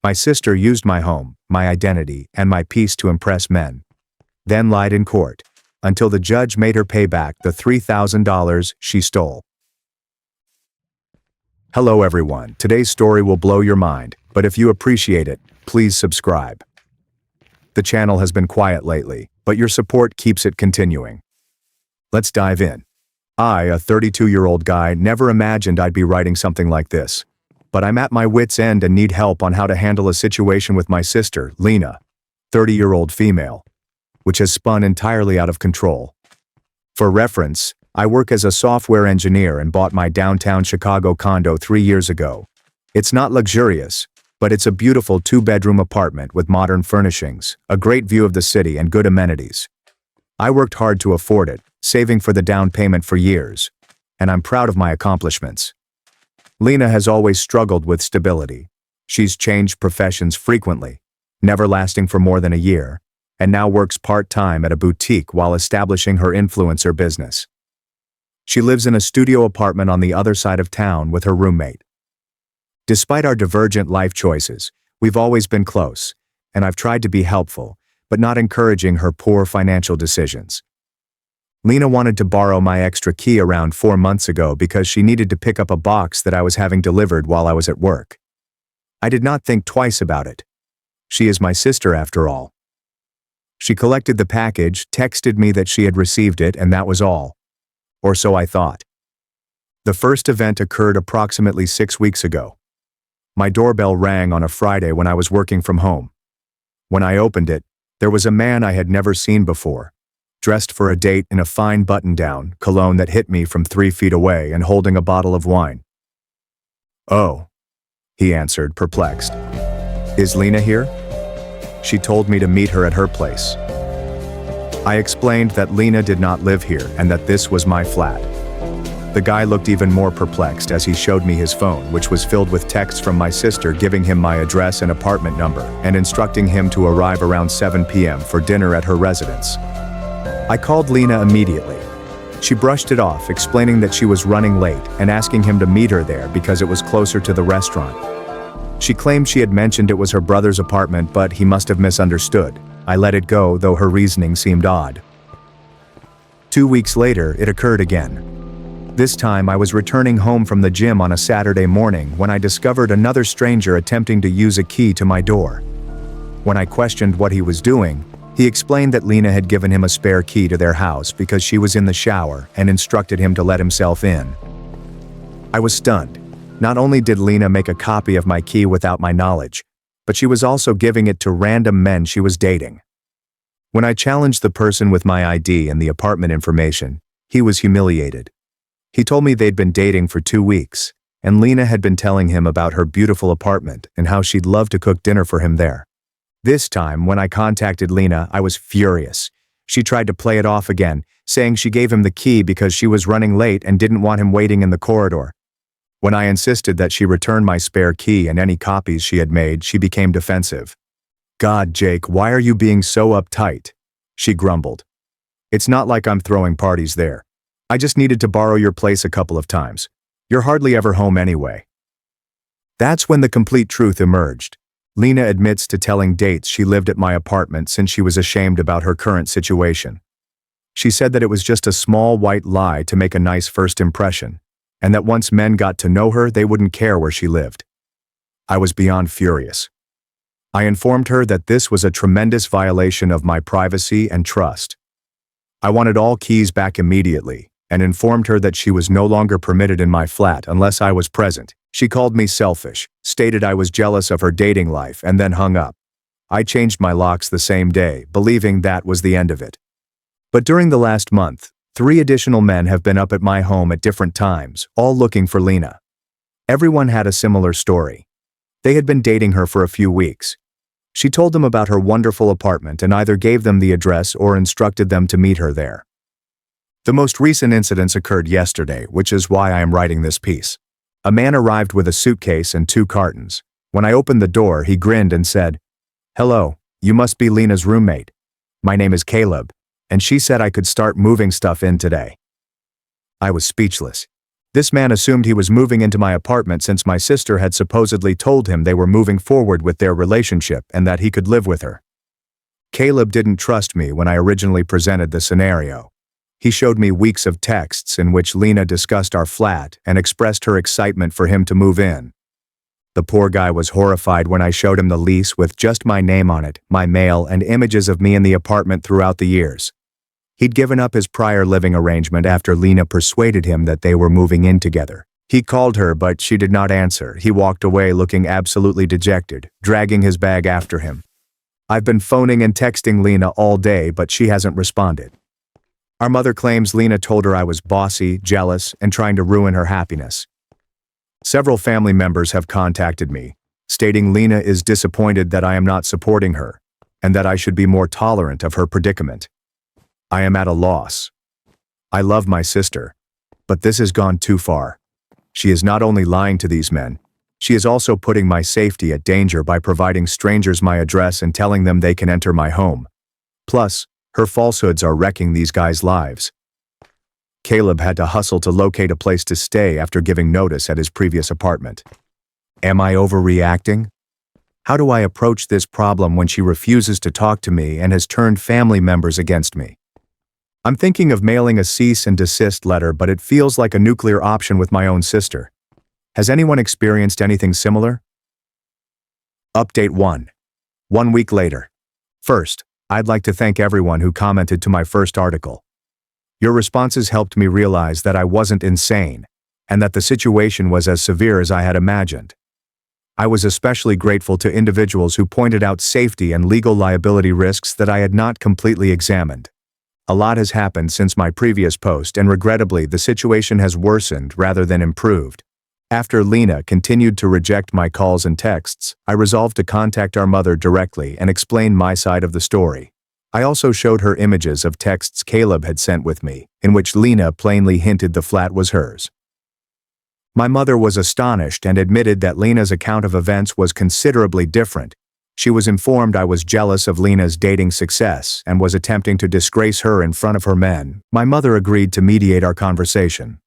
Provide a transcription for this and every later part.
My sister used my home, my identity, and my peace to impress men. Then lied in court, until the judge made her pay back the $3,000 she stole. Hello everyone, today's story will blow your mind, but if you appreciate it, please subscribe. The channel has been quiet lately, but your support keeps it continuing. Let's dive in. I, a 32-year-old guy, never imagined I'd be writing something like this. But I'm at my wit's end and need help on how to handle a situation with my sister, Lena, 30-year-old female, which has spun entirely out of control. For reference, I work as a software engineer and bought my downtown Chicago condo 3 years ago. It's not luxurious, but it's a beautiful 2-bedroom apartment with modern furnishings, a great view of the city, and good amenities. I worked hard to afford it, saving for the down payment for years, and I'm proud of my accomplishments. Lena has always struggled with stability. She's changed professions frequently, never lasting for more than a year, and now works part-time at a boutique while establishing her influencer business. She lives in a studio apartment on the other side of town with her roommate. Despite our divergent life choices, we've always been close, and I've tried to be helpful, but not encouraging her poor financial decisions. Lena wanted to borrow my extra key around 4 months ago because she needed to pick up a box that I was having delivered while I was at work. I did not think twice about it. She is my sister after all. She collected the package, texted me that she had received it, and that was all. Or so I thought. The first event occurred approximately 6 weeks ago. My doorbell rang on a Friday when I was working from home. When I opened it, there was a man I had never seen before, dressed for a date in a fine button-down, cologne that hit me from 3 feet away, and holding a bottle of wine. "Oh," he answered, perplexed. "Is Lena here?" She told me to meet her at her place. I explained that Lena did not live here and that this was my flat. The guy looked even more perplexed as he showed me his phone, which was filled with texts from my sister giving him my address and apartment number and instructing him to arrive around 7 p.m. for dinner at her residence. I called Lena immediately. She brushed it off, explaining that she was running late and asking him to meet her there because it was closer to the restaurant. She claimed she had mentioned it was her brother's apartment, but he must have misunderstood. I let it go, though her reasoning seemed odd. 2 weeks later, it occurred again. This time, I was returning home from the gym on a Saturday morning when I discovered another stranger attempting to use a key to my door. When I questioned what he was doing, he explained that Lena had given him a spare key to their house because she was in the shower and instructed him to let himself in. I was stunned. Not only did Lena make a copy of my key without my knowledge, but she was also giving it to random men she was dating. When I challenged the person with my ID and the apartment information, he was humiliated. He told me they'd been dating for 2 weeks, and Lena had been telling him about her beautiful apartment and how she'd love to cook dinner for him there. This time, when I contacted Lena, I was furious. She tried to play it off again, saying she gave him the key because she was running late and didn't want him waiting in the corridor. When I insisted that she return my spare key and any copies she had made, she became defensive. "God, Jake, why are you being so uptight?" she grumbled. "It's not like I'm throwing parties there. I just needed to borrow your place a couple of times. You're hardly ever home anyway." That's when the complete truth emerged. Lena admits to telling dates she lived at my apartment since she was ashamed about her current situation. She said that it was just a small white lie to make a nice first impression, and that once men got to know her, they wouldn't care where she lived. I was beyond furious. I informed her that this was a tremendous violation of my privacy and trust. I wanted all keys back immediately, and informed her that she was no longer permitted in my flat unless I was present. She called me selfish, stated I was jealous of her dating life, and then hung up. I changed my locks the same day, believing that was the end of it. But during the last month, 3 additional men have been up at my home at different times, all looking for Lena. Everyone had a similar story. They had been dating her for a few weeks. She told them about her wonderful apartment and either gave them the address or instructed them to meet her there. The most recent incidents occurred yesterday, which is why I am writing this piece. A man arrived with a suitcase and 2 cartons. When I opened the door, he grinned and said, "Hello, you must be Lena's roommate. My name is Caleb, and she said I could start moving stuff in today." I was speechless. This man assumed he was moving into my apartment since my sister had supposedly told him they were moving forward with their relationship and that he could live with her. Caleb didn't trust me when I originally presented the scenario. He showed me weeks of texts in which Lena discussed our flat and expressed her excitement for him to move in. The poor guy was horrified when I showed him the lease with just my name on it, my mail, and images of me in the apartment throughout the years. He'd given up his prior living arrangement after Lena persuaded him that they were moving in together. He called her, but she did not answer. He walked away looking absolutely dejected, dragging his bag after him. I've been phoning and texting Lena all day, but she hasn't responded. Our mother claims Lena told her I was bossy, jealous, and trying to ruin her happiness. Several family members have contacted me, stating Lena is disappointed that I am not supporting her, and that I should be more tolerant of her predicament. I am at a loss. I love my sister, but this has gone too far. She is not only lying to these men, she is also putting my safety at danger by providing strangers my address and telling them they can enter my home. Plus, her falsehoods are wrecking these guys' lives. Caleb had to hustle to locate a place to stay after giving notice at his previous apartment. Am I overreacting? How do I approach this problem when she refuses to talk to me and has turned family members against me? I'm thinking of mailing a cease and desist letter, but it feels like a nuclear option with my own sister. Has anyone experienced anything similar? Update 1. 1 week later. First, I'd like to thank everyone who commented to my first article. Your responses helped me realize that I wasn't insane, and that the situation was as severe as I had imagined. I was especially grateful to individuals who pointed out safety and legal liability risks that I had not completely examined. A lot has happened since my previous post, and regrettably the situation has worsened rather than improved. After Lena continued to reject my calls and texts, I resolved to contact our mother directly and explain my side of the story. I also showed her images of texts Caleb had sent with me, in which Lena plainly hinted the flat was hers. My mother was astonished and admitted that Lena's account of events was considerably different. She was informed I was jealous of Lena's dating success and was attempting to disgrace her in front of her men. My mother agreed to mediate our conversation.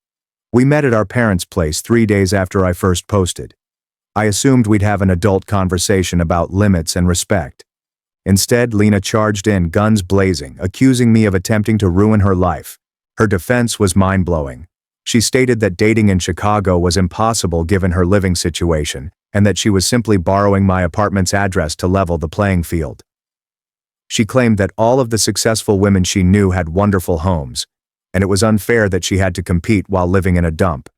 We met at our parents' place 3 days after I first posted. I assumed we'd have an adult conversation about limits and respect. Instead, Lena charged in, guns blazing, accusing me of attempting to ruin her life. Her defense was mind-blowing. She stated that dating in Chicago was impossible given her living situation, and that she was simply borrowing my apartment's address to level the playing field. She claimed that all of the successful women she knew had wonderful homes, and it was unfair that she had to compete while living in a dump.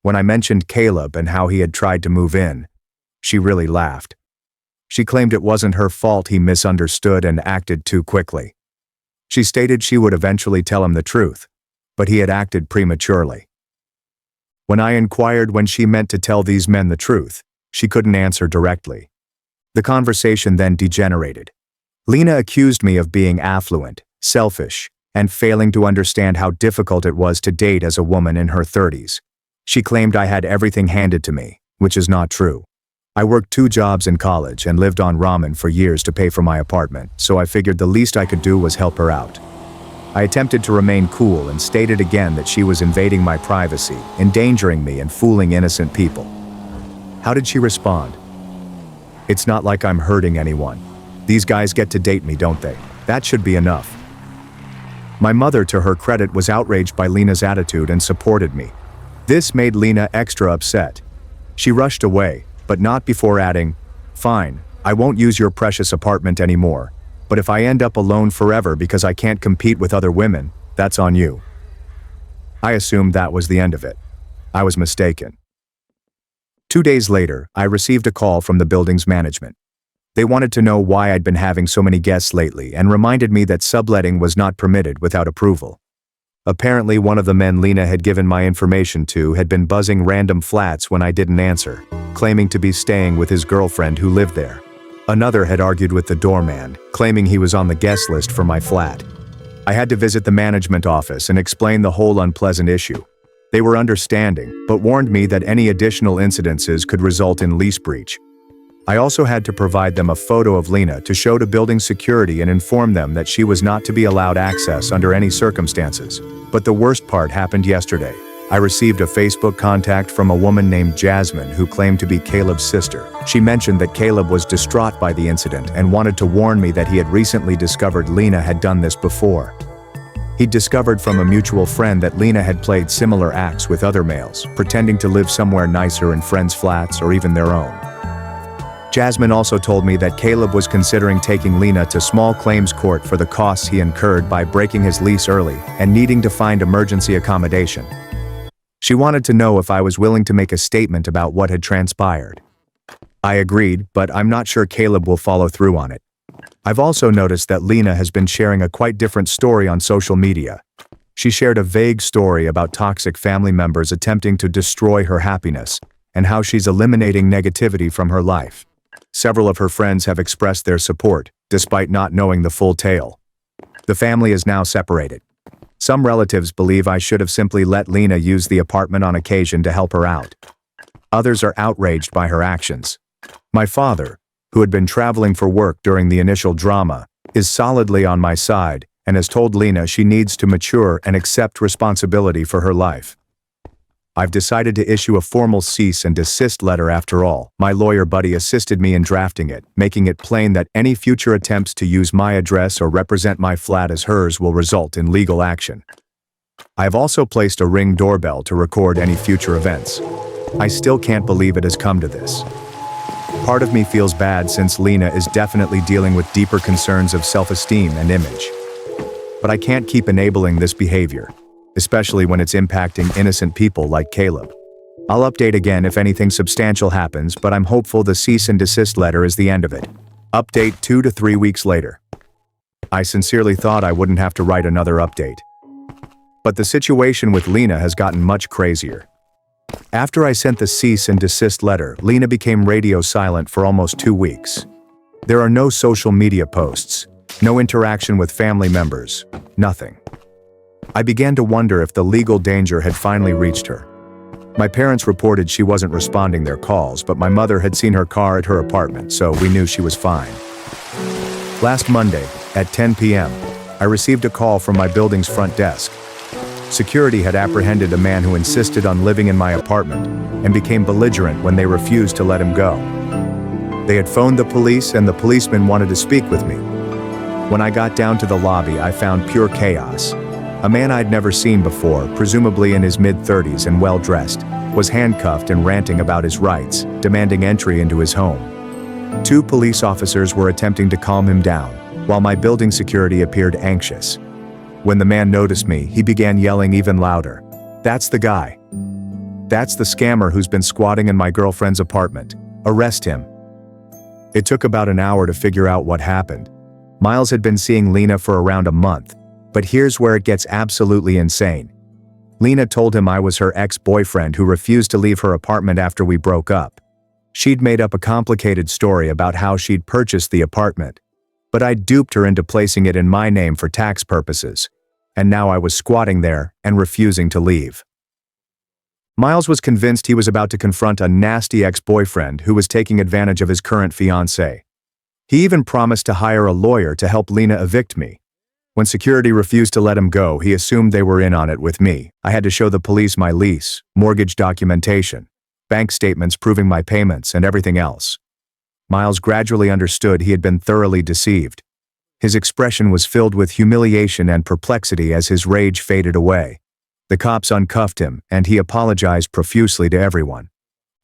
When I mentioned Caleb and how he had tried to move in, she really laughed. She claimed it wasn't her fault he misunderstood and acted too quickly. She stated she would eventually tell him the truth, but he had acted prematurely. When I inquired when she meant to tell these men the truth, she couldn't answer directly. The conversation then degenerated. Lena accused me of being affluent, selfish, and failing to understand how difficult it was to date as a woman in her 30s. She claimed I had everything handed to me, which is not true. I worked 2 jobs in college and lived on ramen for years to pay for my apartment, so I figured the least I could do was help her out. I attempted to remain cool and stated again that she was invading my privacy, endangering me and fooling innocent people. How did she respond? It's not like I'm hurting anyone. These guys get to date me, don't they? That should be enough. My mother, to her credit, was outraged by Lena's attitude and supported me. This made Lena extra upset. She rushed away, but not before adding, "Fine, I won't use your precious apartment anymore, but if I end up alone forever because I can't compete with other women, that's on you." I assumed that was the end of it. I was mistaken. 2 days later, I received a call from the building's management. They wanted to know why I'd been having so many guests lately and reminded me that subletting was not permitted without approval. Apparently, one of the men Lena had given my information to had been buzzing random flats when I didn't answer, claiming to be staying with his girlfriend who lived there. Another had argued with the doorman, claiming he was on the guest list for my flat. I had to visit the management office and explain the whole unpleasant issue. They were understanding, but warned me that any additional incidences could result in lease breach. I also had to provide them a photo of Lena to show to building security and inform them that she was not to be allowed access under any circumstances. But the worst part happened yesterday. I received a Facebook contact from a woman named Jasmine who claimed to be Caleb's sister. She mentioned that Caleb was distraught by the incident and wanted to warn me that he had recently discovered Lena had done this before. He'd discovered from a mutual friend that Lena had played similar acts with other males, pretending to live somewhere nicer in friends' flats or even their own. Jasmine also told me that Caleb was considering taking Lena to small claims court for the costs he incurred by breaking his lease early and needing to find emergency accommodation. She wanted to know if I was willing to make a statement about what had transpired. I agreed, but I'm not sure Caleb will follow through on it. I've also noticed that Lena has been sharing a quite different story on social media. She shared a vague story about toxic family members attempting to destroy her happiness, and how she's eliminating negativity from her life. Several of her friends have expressed their support, despite not knowing the full tale. The family is now separated. Some relatives believe I should have simply let Lena use the apartment on occasion to help her out. Others are outraged by her actions. My father, who had been traveling for work during the initial drama, is solidly on my side and has told Lena she needs to mature and accept responsibility for her life. I've decided to issue a formal cease and desist letter after all. My lawyer buddy assisted me in drafting it, making it plain that any future attempts to use my address or represent my flat as hers will result in legal action. I have also placed a Ring doorbell to record any future events. I still can't believe it has come to this. Part of me feels bad since Lena is definitely dealing with deeper concerns of self-esteem and image. But I can't keep enabling this behavior, especially when it's impacting innocent people like Caleb. I'll update again if anything substantial happens, but I'm hopeful the cease and desist letter is the end of it. Update 2 to 3 weeks later. I sincerely thought I wouldn't have to write another update. But the situation with Lena has gotten much crazier. After I sent the cease and desist letter, Lena became radio silent for almost 2 weeks. There are no social media posts, no interaction with family members, nothing. I began to wonder if the legal danger had finally reached her. My parents reported she wasn't responding their calls, but my mother had seen her car at her apartment, so we knew she was fine. Last Monday, at 10 p.m., I received a call from my building's front desk. Security had apprehended a man who insisted on living in my apartment and became belligerent when they refused to let him go. They had phoned the police and the policeman wanted to speak with me. When I got down to the lobby, I found pure chaos. A man I'd never seen before, presumably in his mid-30s and well-dressed, was handcuffed and ranting about his rights, demanding entry into his home. 2 police officers were attempting to calm him down, while my building security appeared anxious. When the man noticed me, he began yelling even louder. "That's the guy. That's the scammer who's been squatting in my girlfriend's apartment. Arrest him." It took about an hour to figure out what happened. Miles had been seeing Lena for around a month, but here's where it gets absolutely insane. Lena told him I was her ex-boyfriend who refused to leave her apartment after we broke up. She'd made up a complicated story about how she'd purchased the apartment, but I duped her into placing it in my name for tax purposes, and now I was squatting there and refusing to leave. Miles was convinced he was about to confront a nasty ex-boyfriend who was taking advantage of his current fiancée. He even promised to hire a lawyer to help Lena evict me. When security refused to let him go, he assumed they were in on it with me. I had to show the police my lease, mortgage documentation, bank statements proving my payments, and everything else. Miles gradually understood he had been thoroughly deceived. His expression was filled with humiliation and perplexity as his rage faded away. The cops uncuffed him, and he apologized profusely to everyone.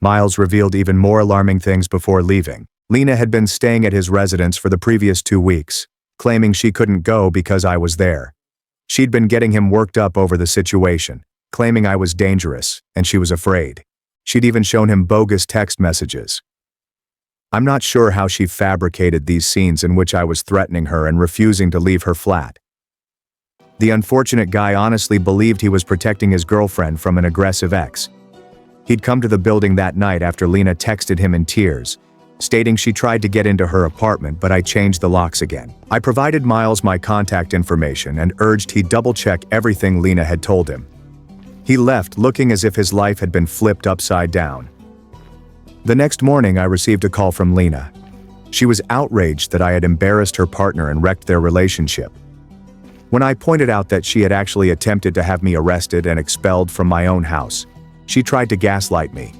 Miles revealed even more alarming things before leaving. Lena had been staying at his residence for the previous 2 weeks, claiming she couldn't go because I was there. She'd been getting him worked up over the situation, claiming I was dangerous, and she was afraid. She'd even shown him bogus text messages. I'm not sure how she fabricated these scenes in which I was threatening her and refusing to leave her flat. The unfortunate guy honestly believed he was protecting his girlfriend from an aggressive ex. He'd come to the building that night after Lena texted him in tears, stating she tried to get into her apartment, but I changed the locks again. I provided Miles my contact information and urged he double-check everything Lena had told him. He left looking as if his life had been flipped upside down. The next morning, I received a call from Lena. She was outraged that I had embarrassed her partner and wrecked their relationship. When I pointed out that she had actually attempted to have me arrested and expelled from my own house, she tried to gaslight me,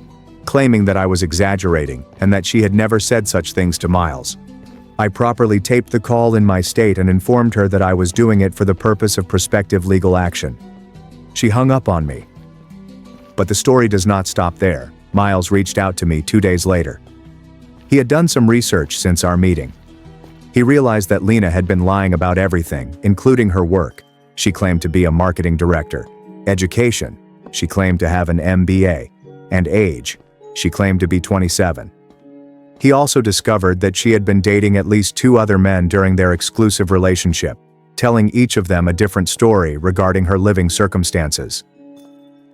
claiming that I was exaggerating and that she had never said such things to Miles. I properly taped the call in my state and informed her that I was doing it for the purpose of prospective legal action. She hung up on me. But the story does not stop there. Miles reached out to me 2 days later. He had done some research since our meeting. He realized that Lena had been lying about everything, including her work. She claimed to be a marketing director. Education. She claimed to have an MBA. And age. She claimed to be 27. He also discovered that she had been dating at least 2 other men during their exclusive relationship, telling each of them a different story regarding her living circumstances.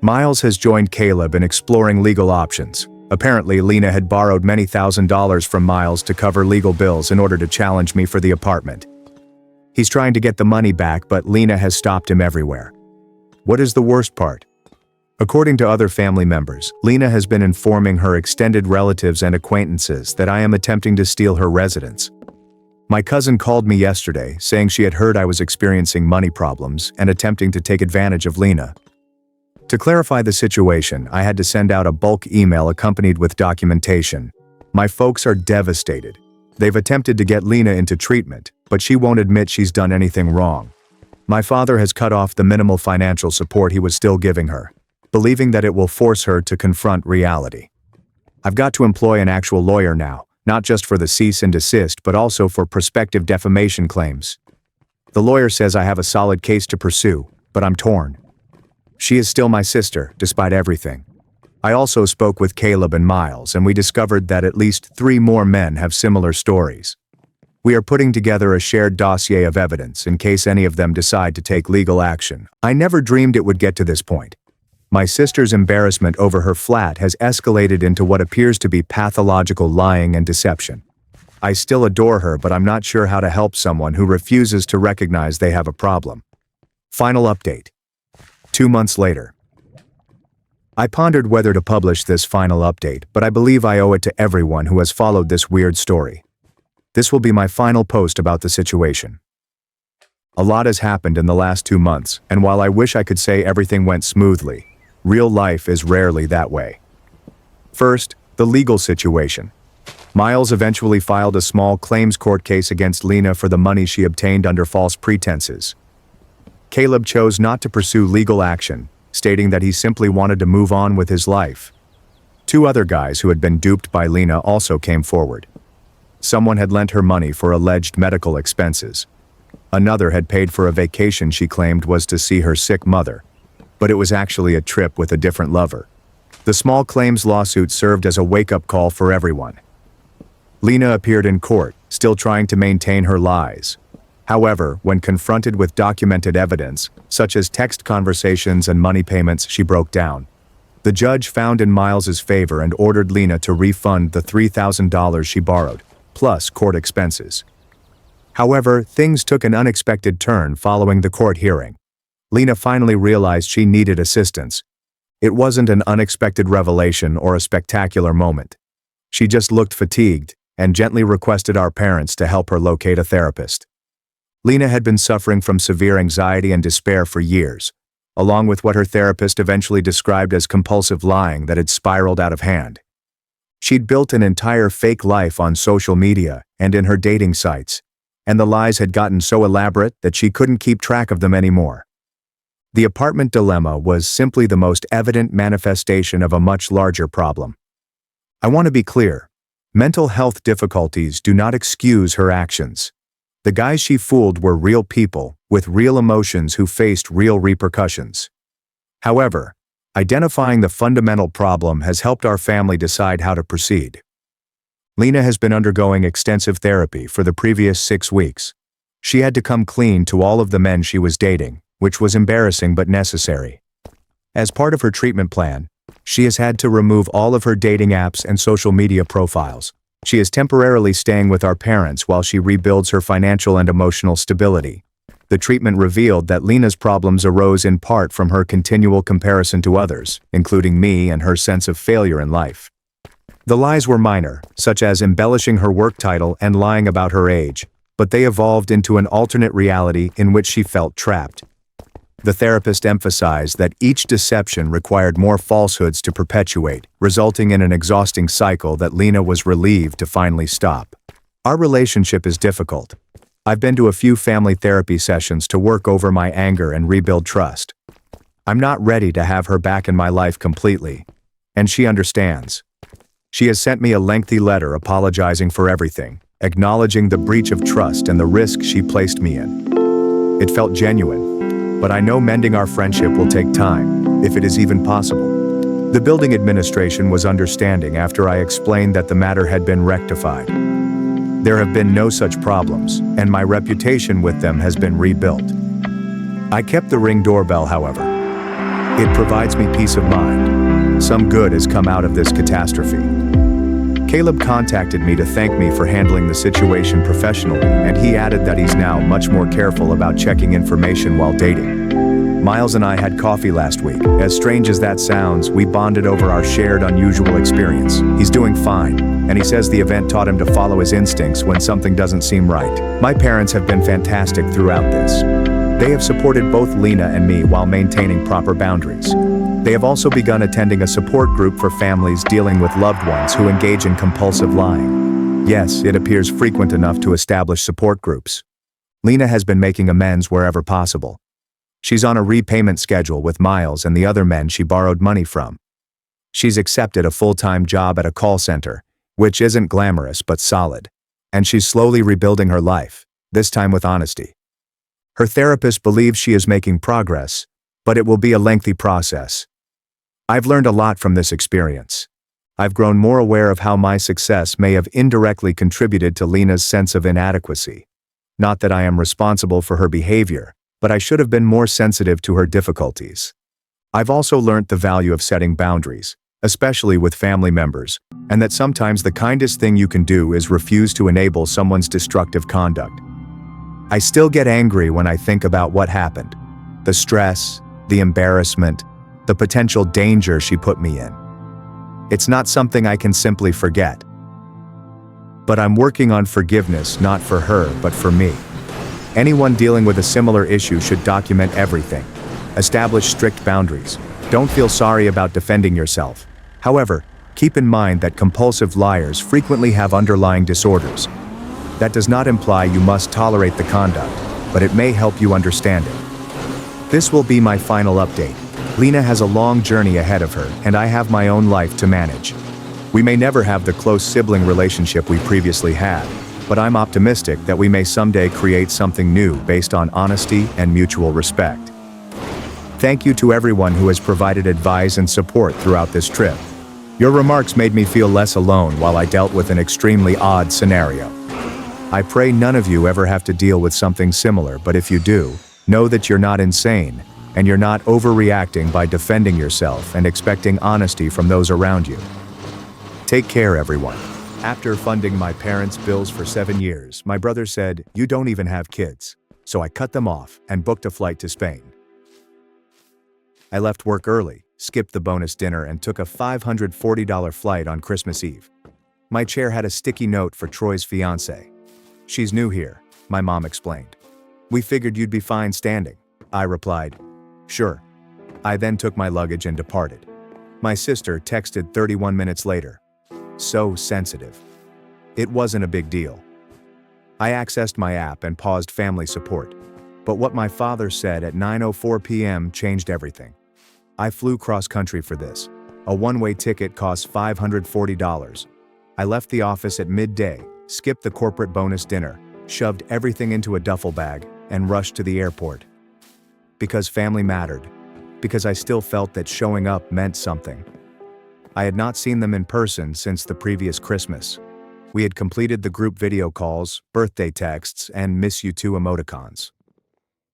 Miles has joined Caleb in exploring legal options. Apparently, Lena had borrowed many $1,000s from Miles to cover legal bills in order to challenge me for the apartment. He's trying to get the money back, but Lena has stopped him everywhere. What is the worst part? According to other family members, Lena has been informing her extended relatives and acquaintances that I am attempting to steal her residence. My cousin called me yesterday, saying she had heard I was experiencing money problems and attempting to take advantage of Lena. To clarify the situation, I had to send out a bulk email accompanied with documentation. My folks are devastated. They've attempted to get Lena into treatment, but she won't admit she's done anything wrong. My father has cut off the minimal financial support he was still giving her, believing that it will force her to confront reality. I've got to employ an actual lawyer now, not just for the cease and desist but also for prospective defamation claims. The lawyer says I have a solid case to pursue, but I'm torn. She is still my sister, despite everything. I also spoke with Caleb and Miles, and we discovered that at least 3 more men have similar stories. We are putting together a shared dossier of evidence in case any of them decide to take legal action. I never dreamed it would get to this point. My sister's embarrassment over her flat has escalated into what appears to be pathological lying and deception. I still adore her, but I'm not sure how to help someone who refuses to recognize they have a problem. Final update. 2 months later. I pondered whether to publish this final update, but I believe I owe it to everyone who has followed this weird story. This will be my final post about the situation. A lot has happened in the last 2 months, and while I wish I could say everything went smoothly, real life is rarely that way. First, the legal situation. Miles eventually filed a small claims court case against Lena for the money she obtained under false pretenses. Caleb chose not to pursue legal action, stating that he simply wanted to move on with his life. 2 other guys who had been duped by Lena also came forward. Someone had lent her money for alleged medical expenses. Another had paid for a vacation she claimed was to see her sick mother, but it was actually a trip with a different lover. The small claims lawsuit served as a wake-up call for everyone. Lena appeared in court, still trying to maintain her lies. However, when confronted with documented evidence, such as text conversations and money payments, she broke down. The judge found in Miles's favor and ordered Lena to refund the $3,000 she borrowed, plus court expenses. However, things took an unexpected turn following the court hearing. Lena finally realized she needed assistance. It wasn't an unexpected revelation or a spectacular moment. She just looked fatigued and gently requested our parents to help her locate a therapist. Lena had been suffering from severe anxiety and despair for years, along with what her therapist eventually described as compulsive lying that had spiraled out of hand. She'd built an entire fake life on social media and in her dating sites, and the lies had gotten so elaborate that she couldn't keep track of them anymore. The apartment dilemma was simply the most evident manifestation of a much larger problem. I want to be clear. Mental health difficulties do not excuse her actions. The guys she fooled were real people with real emotions who faced real repercussions. However, identifying the fundamental problem has helped our family decide how to proceed. Lena has been undergoing extensive therapy for the previous 6 weeks. She had to come clean to all of the men she was dating, which was embarrassing but necessary. As part of her treatment plan, she has had to remove all of her dating apps and social media profiles. She is temporarily staying with our parents while she rebuilds her financial and emotional stability. The treatment revealed that Lena's problems arose in part from her continual comparison to others, including me, and her sense of failure in life. The lies were minor, such as embellishing her work title and lying about her age, but they evolved into an alternate reality in which she felt trapped. The therapist emphasized that each deception required more falsehoods to perpetuate, resulting in an exhausting cycle that Lena was relieved to finally stop. Our relationship is difficult. I've been to a few family therapy sessions to work over my anger and rebuild trust. I'm not ready to have her back in my life completely, and she understands. She has sent me a lengthy letter apologizing for everything, acknowledging the breach of trust and the risk she placed me in. It felt genuine, but I know mending our friendship will take time, if it is even possible. The building administration was understanding after I explained that the matter had been rectified. There have been no such problems, and my reputation with them has been rebuilt. I kept the Ring doorbell, however. It provides me peace of mind. Some good has come out of this catastrophe. Caleb contacted me to thank me for handling the situation professionally, and he added that he's now much more careful about checking information while dating. Miles and I had coffee last week. As strange as that sounds, we bonded over our shared unusual experience. He's doing fine, and he says the event taught him to follow his instincts when something doesn't seem right. My parents have been fantastic throughout this. They have supported both Lena and me while maintaining proper boundaries. They have also begun attending a support group for families dealing with loved ones who engage in compulsive lying. Yes, it appears frequent enough to establish support groups. Lena has been making amends wherever possible. She's on a repayment schedule with Miles and the other men she borrowed money from. She's accepted a full-time job at a call center, which isn't glamorous but solid. And she's slowly rebuilding her life, this time with honesty. Her therapist believes she is making progress, but it will be a lengthy process. I've learned a lot from this experience. I've grown more aware of how my success may have indirectly contributed to Lena's sense of inadequacy. Not that I am responsible for her behavior, but I should have been more sensitive to her difficulties. I've also learned the value of setting boundaries, especially with family members, and that sometimes the kindest thing you can do is refuse to enable someone's destructive conduct. I still get angry when I think about what happened. The stress, the embarrassment, the potential danger she put me in. It's not something I can simply forget. But I'm working on forgiveness not for her, but for me. Anyone dealing with a similar issue should document everything. Establish strict boundaries. Don't feel sorry about defending yourself. However, keep in mind that compulsive liars frequently have underlying disorders. That does not imply you must tolerate the conduct, but it may help you understand it. This will be my final update. Lena has a long journey ahead of her, and I have my own life to manage. We may never have the close sibling relationship we previously had, but I'm optimistic that we may someday create something new based on honesty and mutual respect. Thank you to everyone who has provided advice and support throughout this trip. Your remarks made me feel less alone while I dealt with an extremely odd scenario. I pray none of you ever have to deal with something similar, but if you do, know that you're not insane, and you're not overreacting by defending yourself and expecting honesty from those around you. Take care, everyone. After funding my parents' bills for 7 years, my brother said, "You don't even have kids." So I cut them off and booked a flight to Spain. I left work early, skipped the bonus dinner, and took a $540 flight on Christmas Eve. My chair had a sticky note for Troy's fiancée. "She's new here," my mom explained. "We figured you'd be fine standing," I replied. "Sure." I then took my luggage and departed. My sister texted 31 minutes later. So sensitive. It wasn't a big deal. I accessed my app and paused family support. But what my father said at 9:04 p.m. changed everything. I flew cross-country for this. A one-way ticket cost $540. I left the office at midday, skipped the corporate bonus dinner, shoved everything into a duffel bag, and rushed to the airport. Because family mattered. Because I still felt that showing up meant something. I had not seen them in person since the previous Christmas. We had completed the group video calls, birthday texts, and miss you too emoticons.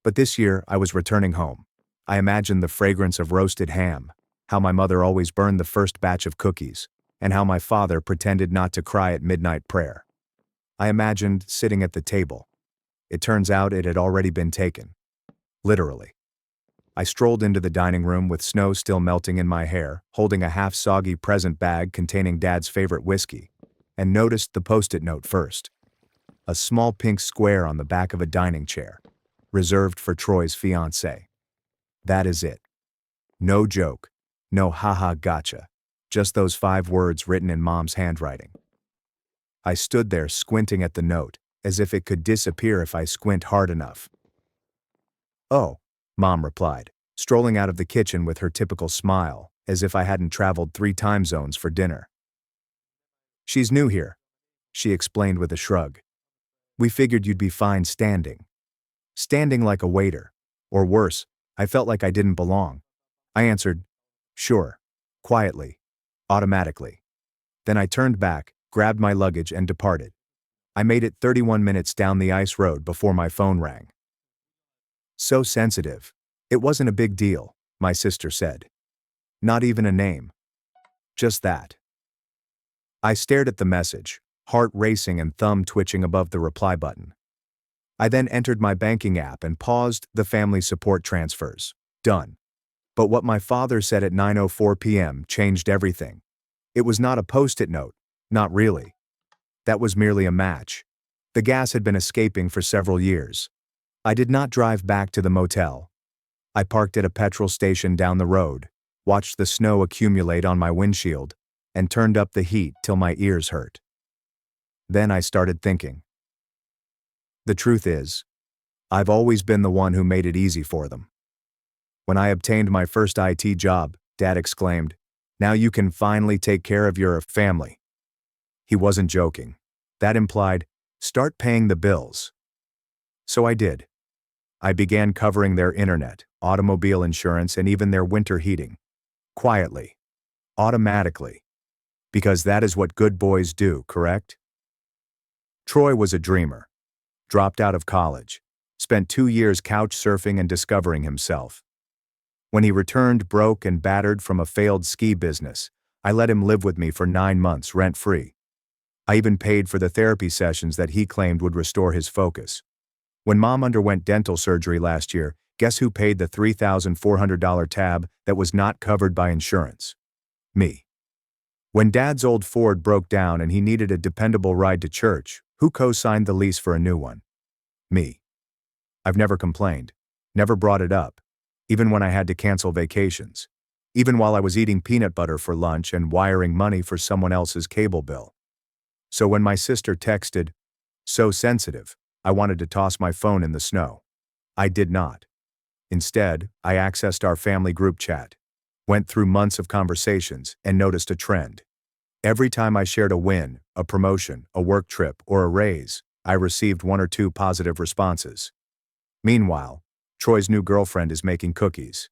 But this year, I was returning home. I imagined the fragrance of roasted ham, how my mother always burned the first batch of cookies, and how my father pretended not to cry at midnight prayer. I imagined sitting at the table. It turns out it had already been taken. Literally. I strolled into the dining room with snow still melting in my hair, holding a half-soggy present bag containing Dad's favorite whiskey, and noticed the post-it note first. a small pink square on the back of a dining chair, reserved for Troy's fiancée. That is it. No joke. No haha gotcha. Just those 5 words written in Mom's handwriting. I stood there squinting at the note, as if it could disappear if I squint hard enough. "Oh," Mom replied, strolling out of the kitchen with her typical smile, as if I hadn't traveled 3 time zones for dinner. "She's new here," she explained with a shrug. "We figured you'd be fine standing." Standing like a waiter. Or worse, I felt like I didn't belong. I answered, "Sure," quietly, automatically. Then I turned back, grabbed my luggage and departed. I made it 31 minutes down the ice road before my phone rang. "So sensitive. It wasn't a big deal," my sister said. "Not even a name. Just that." I stared at the message, heart racing and thumb twitching above the reply button. I then entered my banking app and paused the family support transfers. Done. But what my father said at 9:04 p.m. changed everything. It was not a post-it note. Not really. That was merely a match. The gas had been escaping for several years. I did not drive back to the motel. I parked at a petrol station down the road, watched the snow accumulate on my windshield, and turned up the heat till my ears hurt. Then I started thinking. The truth is, I've always been the one who made it easy for them. When I obtained my first IT job, Dad exclaimed, "Now you can finally take care of your family." He wasn't joking. That implied, start paying the bills. So I did. I began covering their internet, automobile insurance, and even their winter heating. Quietly. Automatically. Because that is what good boys do, correct? Troy was a dreamer. Dropped out of college. Spent 2 years couch surfing and discovering himself. When he returned broke and battered from a failed ski business, I let him live with me for 9 months rent-free. I even paid for the therapy sessions that he claimed would restore his focus. When Mom underwent dental surgery last year, guess who paid the $3,400 tab that was not covered by insurance? Me. When Dad's old Ford broke down and he needed a dependable ride to church, who co-signed the lease for a new one? Me. I've never complained. Never brought it up. Even when I had to cancel vacations. Even while I was eating peanut butter for lunch and wiring money for someone else's cable bill. So when my sister texted, "So sensitive," I wanted to toss my phone in the snow. I did not. Instead, I accessed our family group chat, went through months of conversations, and noticed a trend. Every time I shared a win, a promotion, a work trip, or a raise, I received 1 or 2 positive responses. Meanwhile, Troy's new girlfriend is making cookies.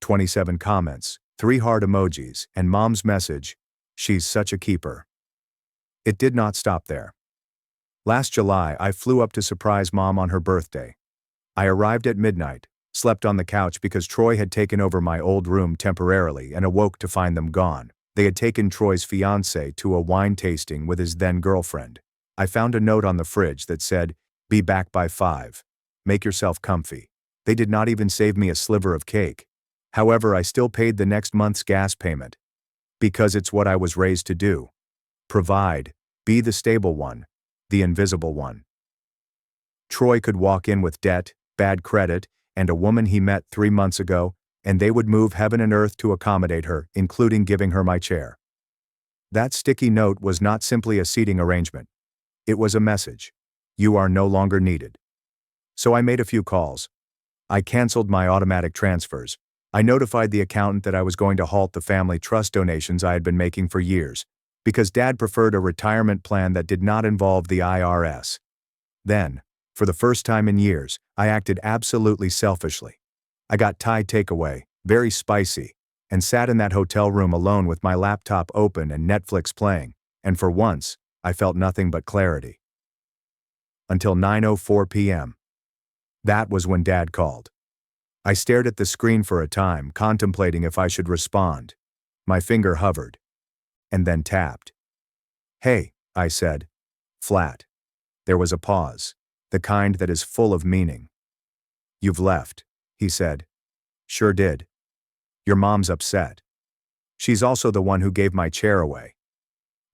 27 comments, 3 heart emojis, and Mom's message, "She's such a keeper." It did not stop there. Last July, I flew up to surprise Mom on her birthday. I arrived at midnight, slept on the couch because Troy had taken over my old room temporarily and awoke to find them gone. They had taken Troy's fiancée to a wine tasting with his then-girlfriend. I found a note on the fridge that said, "Be back by 5. Make yourself comfy." They did not even save me a sliver of cake. However, I still paid the next month's gas payment. Because it's what I was raised to do. Provide. Be the stable one. The invisible one. Troy could walk in with debt, bad credit, and a woman he met 3 months ago, and they would move heaven and earth to accommodate her, including giving her my chair. That sticky note was not simply a seating arrangement. It was a message. You are no longer needed. So I made a few calls. I canceled my automatic transfers. I notified the accountant that I was going to halt the family trust donations I had been making for years, because Dad preferred a retirement plan that did not involve the IRS. Then, for the first time in years, I acted absolutely selfishly. I got Thai takeaway, very spicy, and sat in that hotel room alone with my laptop open and Netflix playing, and for once, I felt nothing but clarity. Until 9:04 p.m. That was when Dad called. I stared at the screen for a time, contemplating if I should respond. My finger hovered. And then tapped. "Hey," I said. Flat. There was a pause, the kind that is full of meaning. "You've left," he said. "Sure did. Your mom's upset. She's also the one who gave my chair away."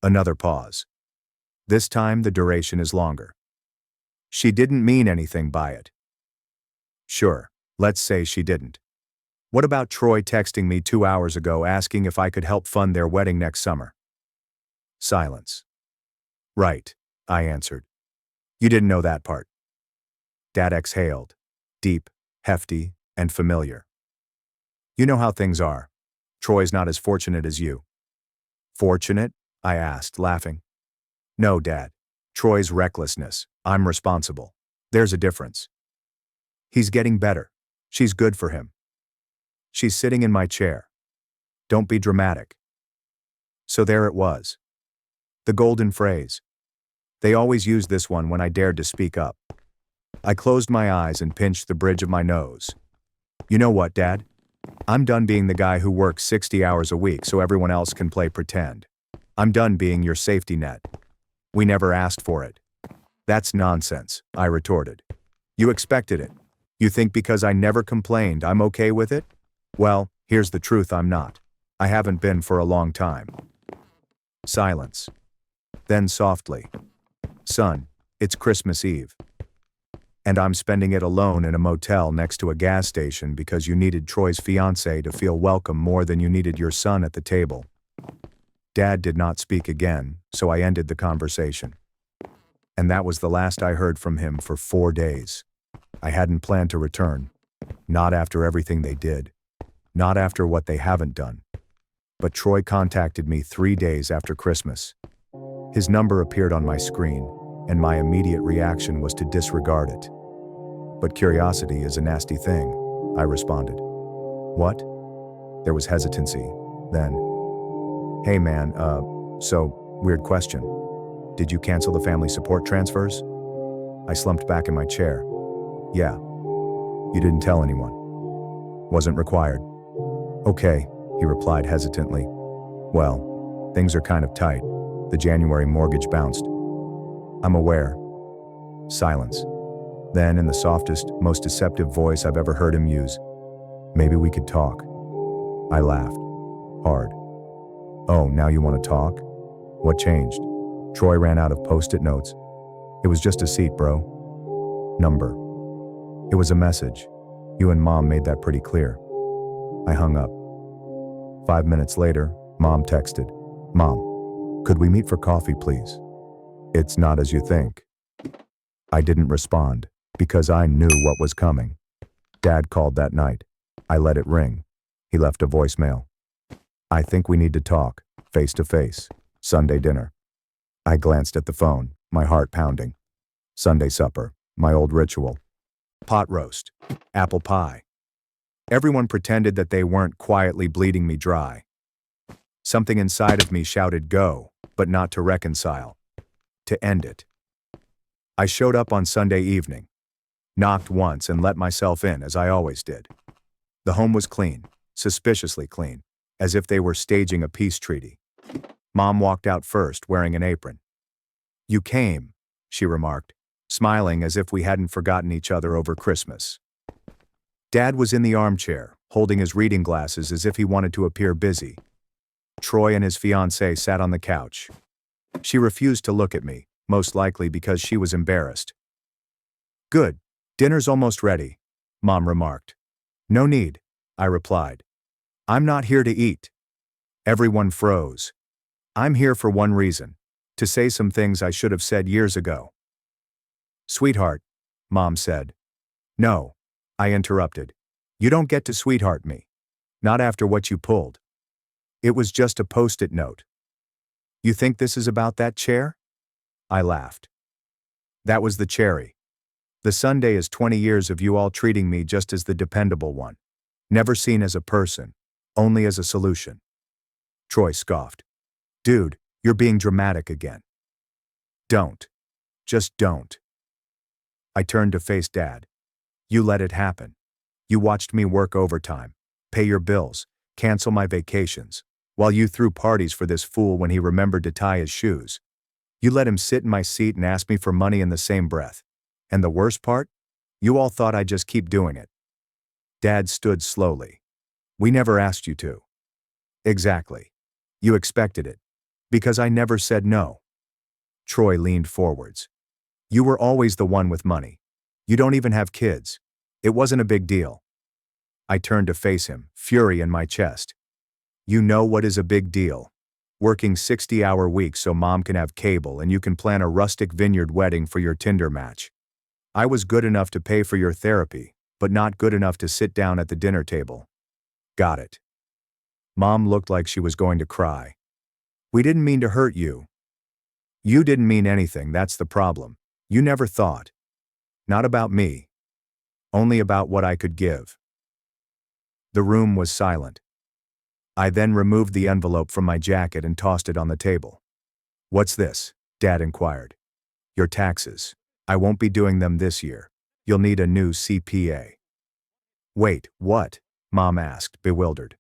Another pause. This time the duration is longer. She didn't mean anything by it. Sure, let's say she didn't. What about Troy texting me 2 hours ago asking if I could help fund their wedding next summer? Silence. Right, I answered. You didn't know that part. Dad exhaled. Deep, hefty, and familiar. You know how things are. Troy's not as fortunate as you. Fortunate? I asked, laughing. No, Dad. Troy's recklessness. I'm responsible. There's a difference. He's getting better. She's good for him. She's sitting in my chair. Don't be dramatic. So there it was. The golden phrase. They always used this one when I dared to speak up. I closed my eyes and pinched the bridge of my nose. You know what, Dad? I'm done being the guy who works 60 hours a week so everyone else can play pretend. I'm done being your safety net. We never asked for it. That's nonsense, I retorted. You expected it. You think because I never complained, I'm okay with it? Well, here's the truth, I'm not. I haven't been for a long time. Silence. Then softly. Son, it's Christmas Eve. And I'm spending it alone in a motel next to a gas station because you needed Troy's fiancée to feel welcome more than you needed your son at the table. Dad did not speak again, so I ended the conversation. And that was the last I heard from him for 4 days. I hadn't planned to return. Not after everything they did. Not after what they haven't done. But Troy contacted me 3 days after Christmas. His number appeared on my screen, and my immediate reaction was to disregard it. But curiosity is a nasty thing, I responded. What? There was hesitancy. Then, hey man, weird question. Did you cancel the family support transfers? I slumped back in my chair. Yeah. You didn't tell anyone. Wasn't required. Okay, he replied hesitantly. Well, things are kind of tight. The January mortgage bounced. I'm aware. Silence. Then, in the softest, most deceptive voice I've ever heard him use, maybe we could talk. I laughed. Hard. Oh, now you want to talk? What changed? Troy ran out of post-it notes. It was just a seat, bro. Number. It was a message. You and Mom made that pretty clear. I hung up. 5 minutes later, Mom texted. Mom, could we meet for coffee, please? It's not as you think. I didn't respond, because I knew what was coming. Dad called that night. I let it ring. He left a voicemail. I think we need to talk, face to face. Sunday dinner. I glanced at the phone, my heart pounding. Sunday supper, my old ritual. Pot roast. Apple pie. Everyone pretended that they weren't quietly bleeding me dry. Something inside of me shouted go, but not to reconcile. To end it. I showed up on Sunday evening. Knocked once and let myself in, as I always did. The home was clean, suspiciously clean, as if they were staging a peace treaty. Mom walked out first, wearing an apron. You came, she remarked, smiling as if we hadn't forgotten each other over Christmas. Dad was in the armchair, holding his reading glasses as if he wanted to appear busy. Troy and his fiancée sat on the couch. She refused to look at me, most likely because she was embarrassed. Good, dinner's almost ready, Mom remarked. No need, I replied. I'm not here to eat. Everyone froze. I'm here for one reason, to say some things I should have said years ago. Sweetheart, Mom said. No, I interrupted. You don't get to sweetheart me. Not after what you pulled. It was just a post-it note. You think this is about that chair? I laughed. That was the cherry. The Sunday is 20 years of you all treating me just as the dependable one. Never seen as a person, only as a solution. Troy scoffed. Dude, you're being dramatic again. Don't. Just don't. I turned to face Dad. You let it happen. You watched me work overtime, pay your bills, cancel my vacations, while you threw parties for this fool when he remembered to tie his shoes. You let him sit in my seat and ask me for money in the same breath. And the worst part? You all thought I'd just keep doing it. Dad stood slowly. We never asked you to. Exactly. You expected it. Because I never said no. Troy leaned forwards. You were always the one with money. You don't even have kids. It wasn't a big deal. I turned to face him, fury in my chest. You know what is a big deal? Working 60-hour weeks so mom can have cable and you can plan a rustic vineyard wedding for your Tinder match. I was good enough to pay for your therapy, but not good enough to sit down at the dinner table. Got it. Mom looked like she was going to cry. We didn't mean to hurt you. You didn't mean anything, that's the problem. You never thought. Not about me. Only about what I could give. The room was silent. I then removed the envelope from my jacket and tossed it on the table. What's this? Dad inquired. Your taxes. I won't be doing them this year. You'll need a new CPA. Wait, what? Mom asked, bewildered.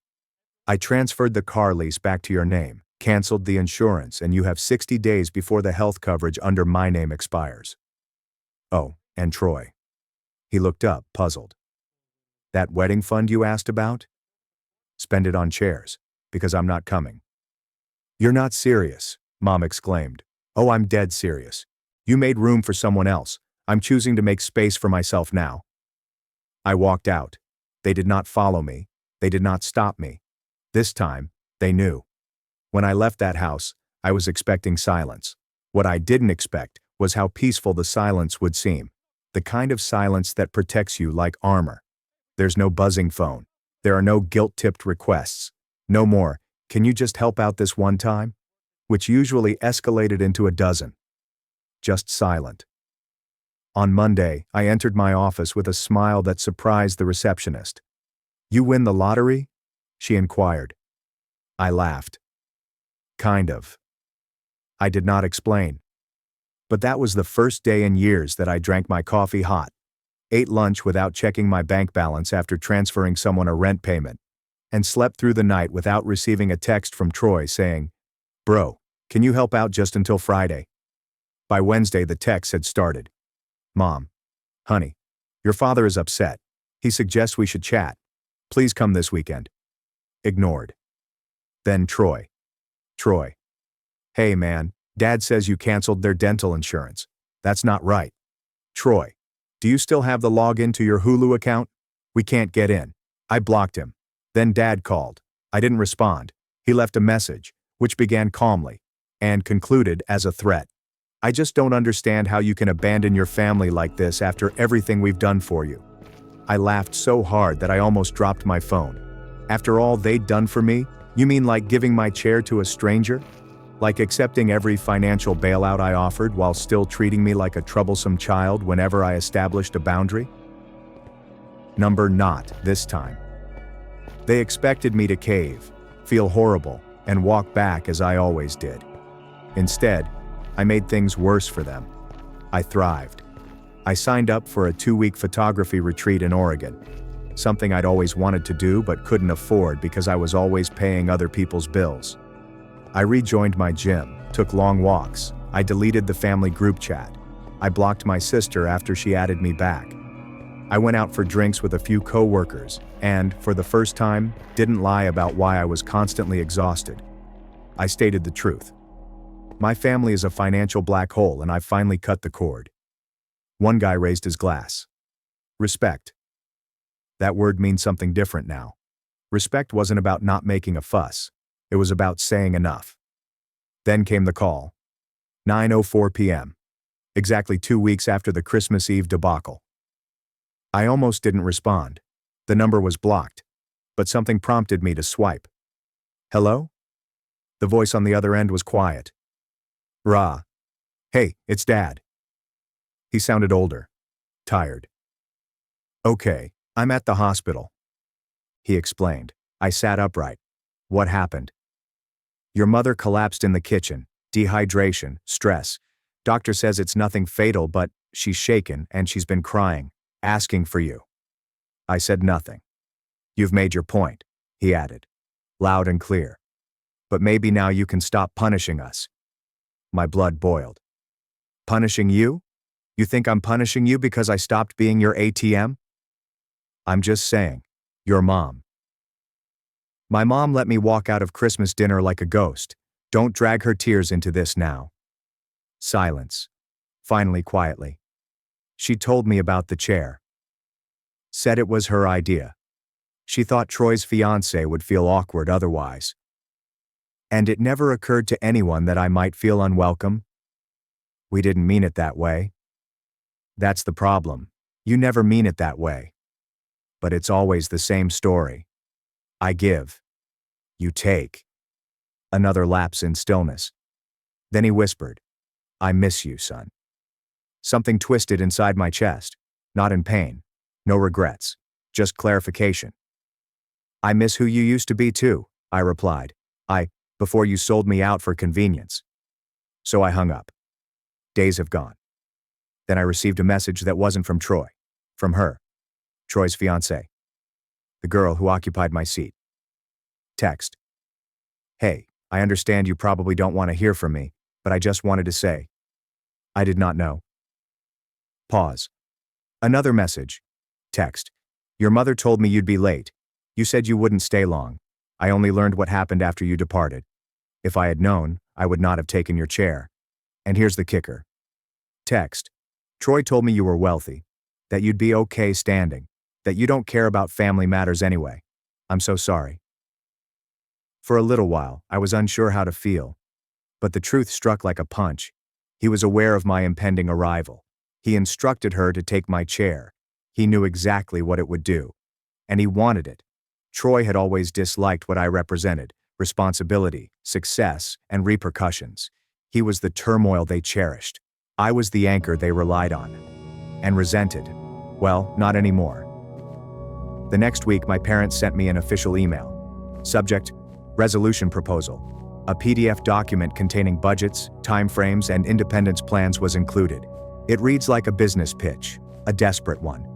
I transferred the car lease back to your name, canceled the insurance, and you have 60 days before the health coverage under my name expires. Oh, and Troy. He looked up, puzzled. That wedding fund you asked about? Spend it on chairs, because I'm not coming. You're not serious, Mom exclaimed. Oh, I'm dead serious. You made room for someone else. I'm choosing to make space for myself now. I walked out. They did not follow me. They did not stop me. This time, they knew. When I left that house, I was expecting silence. What I didn't expect was how peaceful the silence would seem. The kind of silence that protects you like armor. There's no buzzing phone. There are no guilt-tipped requests. No more, can you just help out this one time? Which usually escalated into a dozen. Just silent. On Monday, I entered my office with a smile that surprised the receptionist. You win the lottery? She inquired. I laughed. Kind of. I did not explain. But that was the first day in years that I drank my coffee hot, ate lunch without checking my bank balance after transferring someone a rent payment, and slept through the night without receiving a text from Troy saying, Bro, can you help out just until Friday? By Wednesday, the texts had started. Mom. Honey. Your father is upset. He suggests we should chat. Please come this weekend. Ignored. Then Troy. Troy. Hey man, Dad says you canceled their dental insurance. That's not right. Troy. Do you still have the login to your Hulu account? We can't get in. I blocked him. Then Dad called. I didn't respond. He left a message, which began calmly, and concluded as a threat. I just don't understand how you can abandon your family like this after everything we've done for you. I laughed so hard that I almost dropped my phone. After all they'd done for me, you mean like giving my chair to a stranger? Like accepting every financial bailout I offered while still treating me like a troublesome child whenever I established a boundary? Not this time. They expected me to cave, feel horrible, and walk back as I always did. Instead, I made things worse for them. I thrived. I signed up for a 2-week photography retreat in Oregon, something I'd always wanted to do but couldn't afford because I was always paying other people's bills. I rejoined my gym, took long walks. I deleted the family group chat. I blocked my sister after she added me back. I went out for drinks with a few co-workers and, for the first time, didn't lie about why I was constantly exhausted. I stated the truth. My family is a financial black hole and I've finally cut the cord. One guy raised his glass. Respect. That word means something different now. Respect wasn't about not making a fuss. It was about saying enough. Then came the call. 9:04 p.m. Exactly 2 weeks after the Christmas Eve debacle. I almost didn't respond. The number was blocked, but something prompted me to swipe. Hello? The voice on the other end was quiet. Rah. Hey, it's Dad. He sounded older, tired. Okay, I'm at the hospital. He explained. I sat upright. What happened? Your mother collapsed in the kitchen. Dehydration, stress. Doctor says it's nothing fatal, but she's shaken and she's been crying, asking for you. I said nothing. You've made your point, he added, loud and clear. But maybe now you can stop punishing us. My blood boiled. Punishing you? You think I'm punishing you because I stopped being your ATM? I'm just saying, your mom. My mom let me walk out of Christmas dinner like a ghost. Don't drag her tears into this now. Silence. finally quietly. She told me about the chair. Said it was her idea. She thought Troy's fiancé would feel awkward otherwise. And it never occurred to anyone that I might feel unwelcome. We didn't mean it that way. That's the problem. You never mean it that way. But it's always the same story. I give. You take. Another lapse in stillness. Then he whispered, I miss you, son. Something twisted inside my chest. Not in pain. No regrets. Just clarification. I miss who you used to be too, I replied. Before you sold me out for convenience. So I hung up. Days have gone. Then I received a message that wasn't from Troy. From her. Troy's fiancée. The girl who occupied my seat. Text. Hey, I understand you probably don't want to hear from me, but I just wanted to say. I did not know. Pause. Another message. Text. Your mother told me you'd be late. You said you wouldn't stay long. I only learned what happened after you departed. If I had known, I would not have taken your chair. And here's the kicker. Text. Troy told me you were wealthy. That you'd be okay standing. That you don't care about family matters anyway. I'm so sorry. For a little while, I was unsure how to feel. But the truth struck like a punch. He was aware of my impending arrival. He instructed her to take my chair. He knew exactly what it would do. And he wanted it. Troy had always disliked what I represented, responsibility, success, and repercussions. He was the turmoil they cherished. I was the anchor they relied on. And resented. Well, not anymore. The next week, my parents sent me an official email. Subject, resolution proposal. A PDF document containing budgets, timeframes, and independence plans was included. It reads like a business pitch, a desperate one.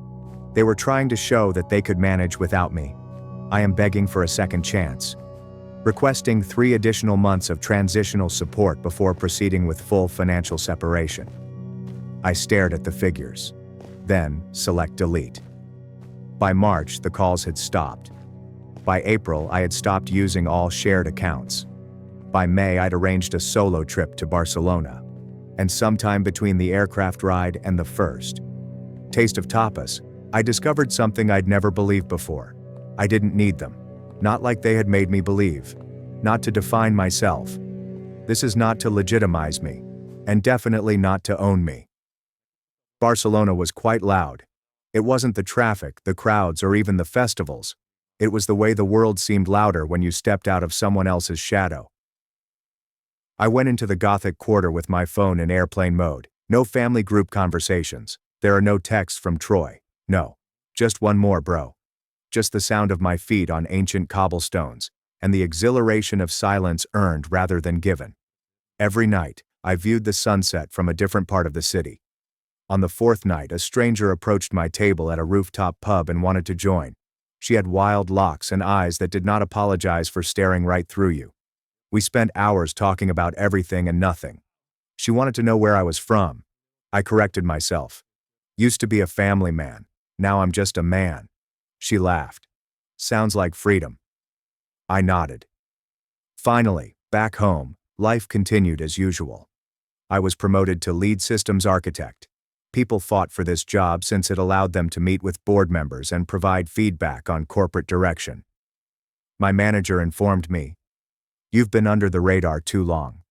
They were trying to show that they could manage without me. I am begging for a second chance. Requesting 3 additional months of transitional support before proceeding with full financial separation. I stared at the figures. Then, select delete. By March, the calls had stopped. By April, I had stopped using all shared accounts. By May, I'd arranged a solo trip to Barcelona. And sometime between the aircraft ride and the first taste of tapas, I discovered something I'd never believed before. I didn't need them. Not like they had made me believe. Not to define myself. This is not to legitimize me. And definitely not to own me. Barcelona was quite loud. It wasn't the traffic, the crowds, or even the festivals. It was the way the world seemed louder when you stepped out of someone else's shadow. I went into the Gothic quarter with my phone in airplane mode. No family group conversations. There are no texts from Troy. No. Just one more, bro. Just the sound of my feet on ancient cobblestones, and the exhilaration of silence earned rather than given. Every night, I viewed the sunset from a different part of the city. On the 4th night, a stranger approached my table at a rooftop pub and wanted to join. She had wild locks and eyes that did not apologize for staring right through you. We spent hours talking about everything and nothing. She wanted to know where I was from. I corrected myself. Used to be a family man. Now I'm just a man. She laughed. Sounds like freedom. I nodded. Finally, back home, life continued as usual. I was promoted to lead systems architect. People fought for this job since it allowed them to meet with board members and provide feedback on corporate direction. My manager informed me, "You've been under the radar too long.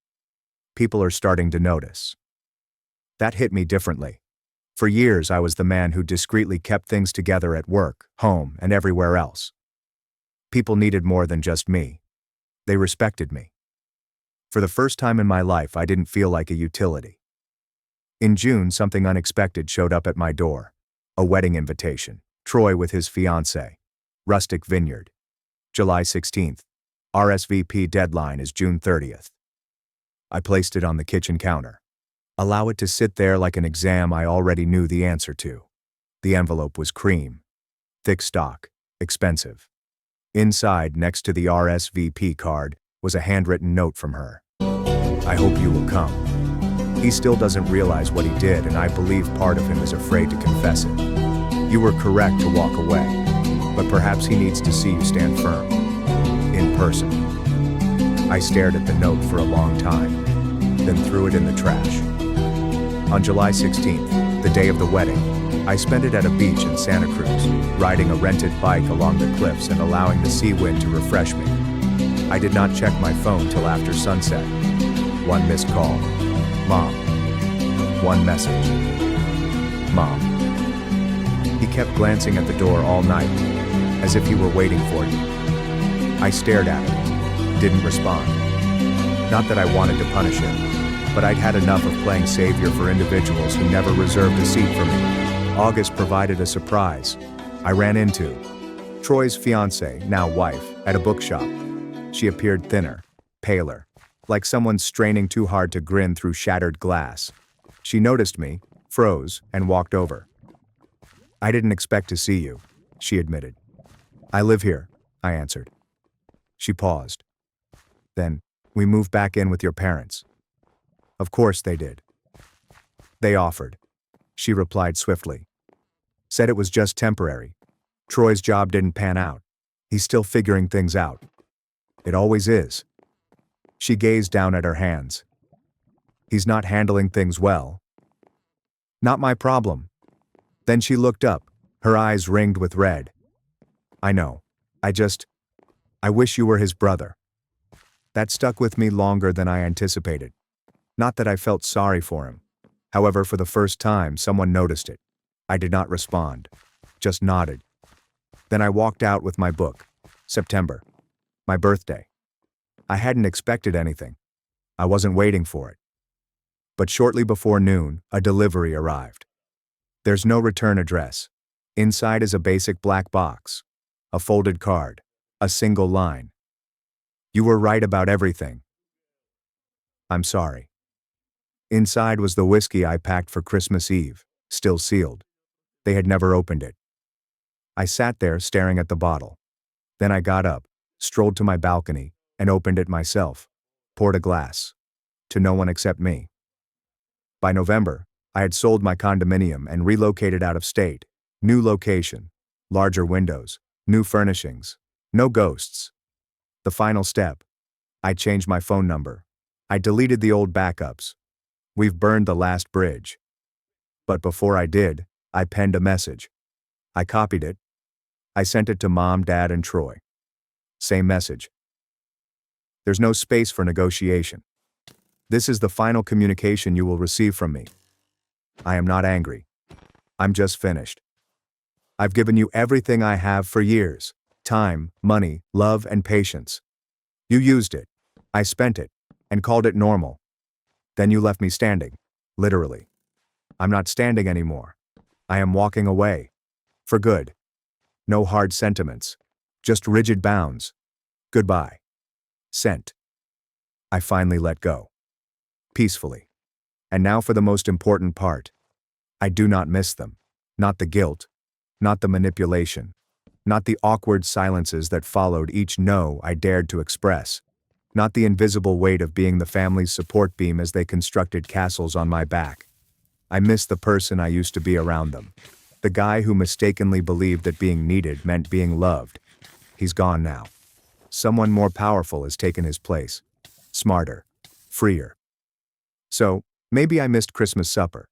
People are starting to notice." That hit me differently. For years, I was the man who discreetly kept things together at work, home, and everywhere else. People needed more than just me. They respected me. For the first time in my life, I didn't feel like a utility. In June, something unexpected showed up at my door. A wedding invitation. Troy with his fiancée. Rustic Vineyard. July 16th. RSVP deadline is June 30th. I placed it on the kitchen counter. Allow it to sit there like an exam I already knew the answer to. The envelope was cream. Thick stock. Expensive. Inside, next to the RSVP card, was a handwritten note from her. "I hope you will come." He still doesn't realize what he did, and I believe part of him is afraid to confess it. You were correct to walk away, but perhaps he needs to see you stand firm. In person. I stared at the note for a long time, then threw it in the trash. On July 16th, the day of the wedding, I spent it at a beach in Santa Cruz, riding a rented bike along the cliffs and allowing the sea wind to refresh me. I did not check my phone till after sunset. One missed call. Mom. One message. Mom. He kept glancing at the door all night, as if he were waiting for you. I stared at him, didn't respond. Not that I wanted to punish him, but I'd had enough of playing savior for individuals who never reserved a seat for me. August provided a surprise. I ran into Troy's fiancée, now wife, at a bookshop. She appeared thinner, paler, like someone straining too hard to grin through shattered glass. She noticed me, froze, and walked over. I didn't expect to see you, she admitted. I live here, I answered. She paused. Then, we moved back in with your parents. Of course they did. They offered. She replied swiftly. Said it was just temporary. Troy's job didn't pan out. He's still figuring things out. It always is. She gazed down at her hands. He's not handling things well. Not my problem. Then she looked up, her eyes ringed with red. I know. I wish you were his brother. That stuck with me longer than I anticipated. Not that I felt sorry for him. However, for the first time, someone noticed it. I did not respond, just nodded. Then I walked out with my book. September. My birthday. I hadn't expected anything. I wasn't waiting for it. But shortly before noon, a delivery arrived. There's no return address. Inside is a basic black box. A folded card. A single line. You were right about everything. I'm sorry. Inside was the whiskey I packed for Christmas Eve, still sealed. They had never opened it. I sat there staring at the bottle. Then I got up, strolled to my balcony, and opened it myself. Poured a glass. To no one except me. By November, I had sold my condominium and relocated out of state. New location. Larger windows. New furnishings. No ghosts. The final step. I changed my phone number. I deleted the old backups. We've burned the last bridge. But before I did, I penned a message. I copied it. I sent it to Mom, Dad, and Troy. Same message. There's no space for negotiation. This is the final communication you will receive from me. I am not angry. I'm just finished. I've given you everything I have for years. Time, money, love, and patience. You used it. I spent it, and called it normal. Then you left me standing, literally. I'm not standing anymore. I am walking away. For good. No hard sentiments. Just rigid bounds. Goodbye. Sent. I finally let go. Peacefully. And now for the most important part. I do not miss them. Not the guilt. Not the manipulation. Not the awkward silences that followed each no I dared to express. Not the invisible weight of being the family's support beam as they constructed castles on my back. I miss the person I used to be around them. The guy who mistakenly believed that being needed meant being loved. He's gone now. Someone more powerful has taken his place. Smarter. Freer. So, maybe I missed Christmas supper.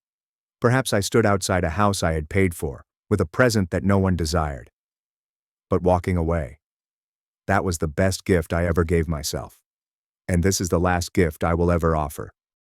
Perhaps I stood outside a house I had paid for, with a present that no one desired. But walking away. That was the best gift I ever gave myself. And this is the last gift I will ever offer.